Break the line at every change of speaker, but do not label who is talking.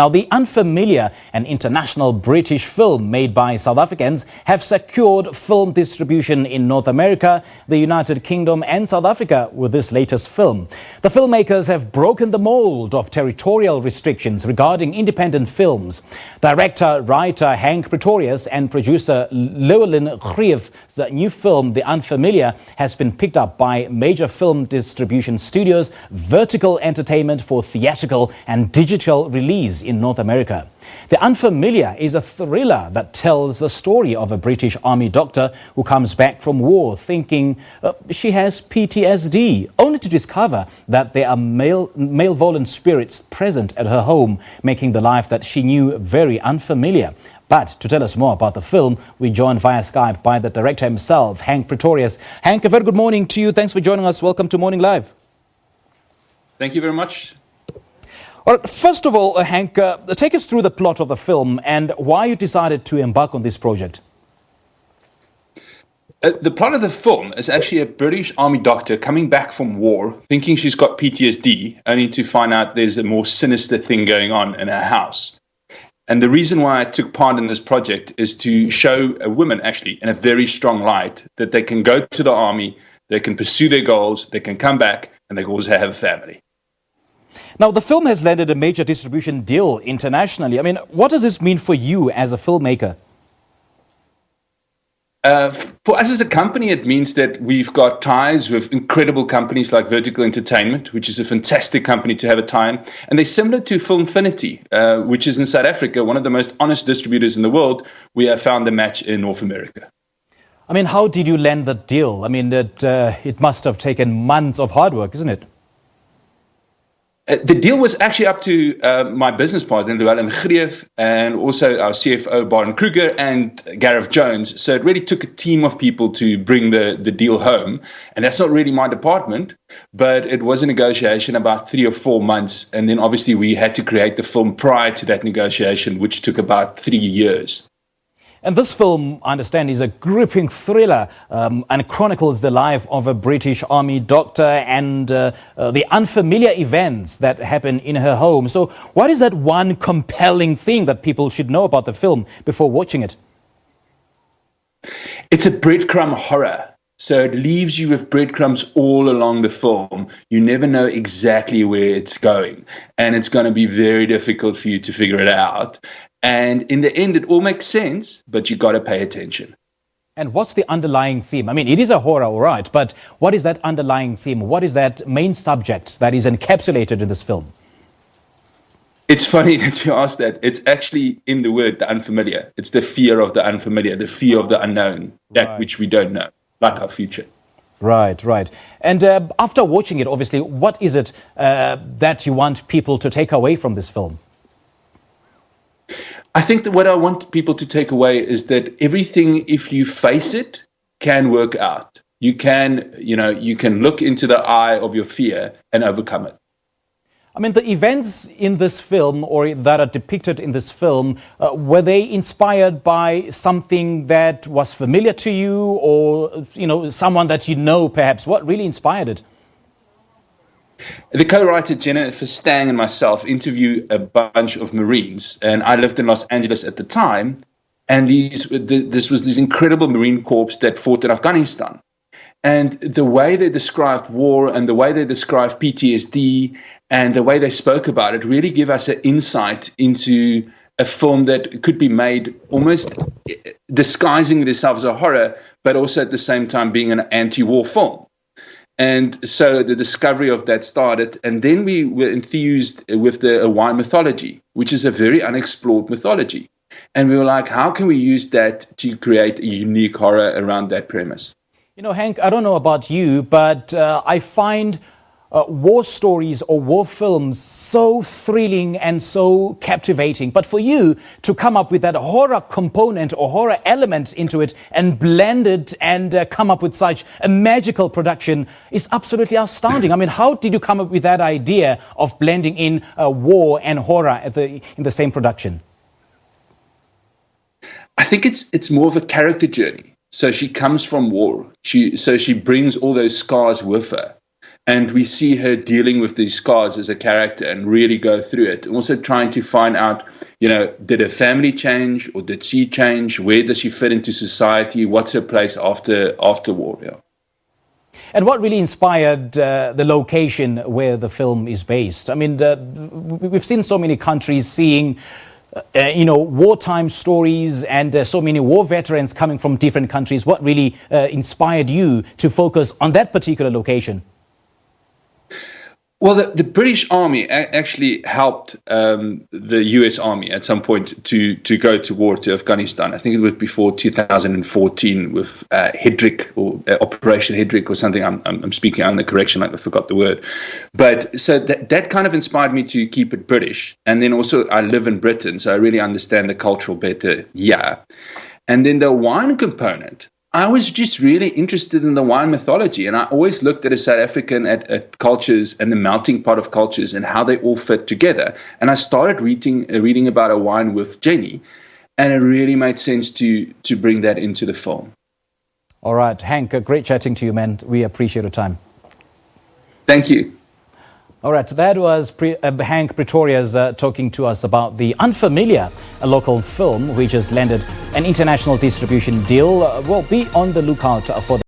Now, The Unfamiliar, an international British film made by South Africans, have secured film distribution in North America, the United Kingdom and South Africa with this latest film. The filmmakers have broken the mould of territorial restrictions regarding independent films. Director, writer Henk Pretorius and producer Llewelynn Greeff, the new film The Unfamiliar has been picked up by major film distribution studios, Vertical Entertainment for theatrical and digital release in North America. The Unfamiliar is a thriller that tells the story of a British Army doctor who comes back from war thinking she has PTSD, only to discover that there are malevolent spirits present at her home, making the life that she knew very unfamiliar. But to tell us more about the film, we joined via Skype by the director himself, Henk Pretorious. Henk, a very good morning to you. Thanks for joining us. Welcome to Morning Live.
Thank you very much.
All right, first of all, Henk, take us through the plot of the film and why you decided to embark on this project.
The plot of the film is actually a British Army doctor coming back from war, thinking she's got PTSD, only to find out there's a more sinister thing going on in her house. And the reason why I took part in this project is to show a woman, actually, in a very strong light, that they can go to the army, they can pursue their goals, they can come back, and they can also have a family.
Now, the film has landed a major distribution deal internationally. I mean, what does this mean for you as a filmmaker?
For us as a company, it means that we've got ties with incredible companies like Vertical Entertainment, which is a fantastic company to have a tie in. And they're similar to Filmfinity, which is in South Africa, one of the most honest distributors in the world. We have found the match in North America.
I mean, how did you land the deal? I mean, it must have taken months of hard work, isn't it?
The deal was actually up to my business partner, Llewelynn Greeff, and also our CFO, Baron Kruger, and Gareth Jones. So it really took a team of people to bring the deal home. And that's not really my department, but it was a negotiation about 3 or 4 months. And then obviously we had to create the film prior to that negotiation, which took about 3 years.
And this film, I understand, is a gripping thriller and chronicles the life of a British Army doctor and the unfamiliar events that happen in her home. So what is that one compelling thing that people should know about the film before watching it?
It's a breadcrumb horror. So it leaves you with breadcrumbs all along the film. You never know exactly where it's going. And it's going to be very difficult for you to figure it out. And in the end, it all makes sense, but you got to pay attention.
And what's the underlying theme? I mean, it is a horror, all right, but what is that underlying theme? What is that main subject that is encapsulated in this film?
It's funny that you asked that. It's actually in the word, the unfamiliar. It's the fear of the unfamiliar, the fear of the unknown, that which we don't know, like our future.
Right, right. And after watching it, obviously, what is it that you want people to take away from this film?
I think that what I want people to take away is that everything, if you face it, can work out. You can look into the eye of your fear and overcome it.
I mean, the events in this film or that are depicted in this film, were they inspired by something that was familiar to you or, someone that you know perhaps? What really inspired it?
The co-writer Jennifer Stang and myself interviewed a bunch of Marines, and I lived in Los Angeles at the time, and this was this incredible Marine Corps that fought in Afghanistan. And the way they described war and the way they described PTSD and the way they spoke about it really give us an insight into a film that could be made almost disguising itself as a horror, but also at the same time being an anti-war film. And so the discovery of that started, and then we were enthused with the Hawaiian mythology, which is a very unexplored mythology. And we were like, how can we use that to create a unique horror around that premise?
You know, Henk, I don't know about you, but I find war stories or war films so thrilling and so captivating. But for you to come up with that horror component or horror element into it and blend it and come up with such a magical production is absolutely astounding. I mean, how did you come up with that idea of blending in war and horror in the same production?
I think it's more of a character journey. So she comes from war. She brings all those scars with her. And we see her dealing with these scars as a character and really go through it. Also trying to find out, did her family change or did she change? Where does she fit into society? What's her place after war? Yeah.
And what really inspired the location where the film is based? I mean, we've seen so many countries seeing, wartime stories and so many war veterans coming from different countries. What really inspired you to focus on that particular location?
Well, the British Army actually helped the US Army at some point to go to war to Afghanistan. I think it was before 2014 with Hedrick or Operation Hedrick or something. I'm speaking under correction, like I forgot the word. But so that kind of inspired me to keep it British. And then also I live in Britain, so I really understand the cultural better. Yeah. And then the wine component. I was just really interested in the wine mythology, and I always looked at a South African at cultures and the melting pot of cultures and how they all fit together. And I started reading about a wine with Jenny, and it really made sense to bring that into the film.
All right, Henk, great chatting to you, man. We appreciate your time.
Thank you.
All right, that was Henk Pretorius talking to us about the Unfamiliar, a local film which has landed an international distribution deal. We'll be on the lookout for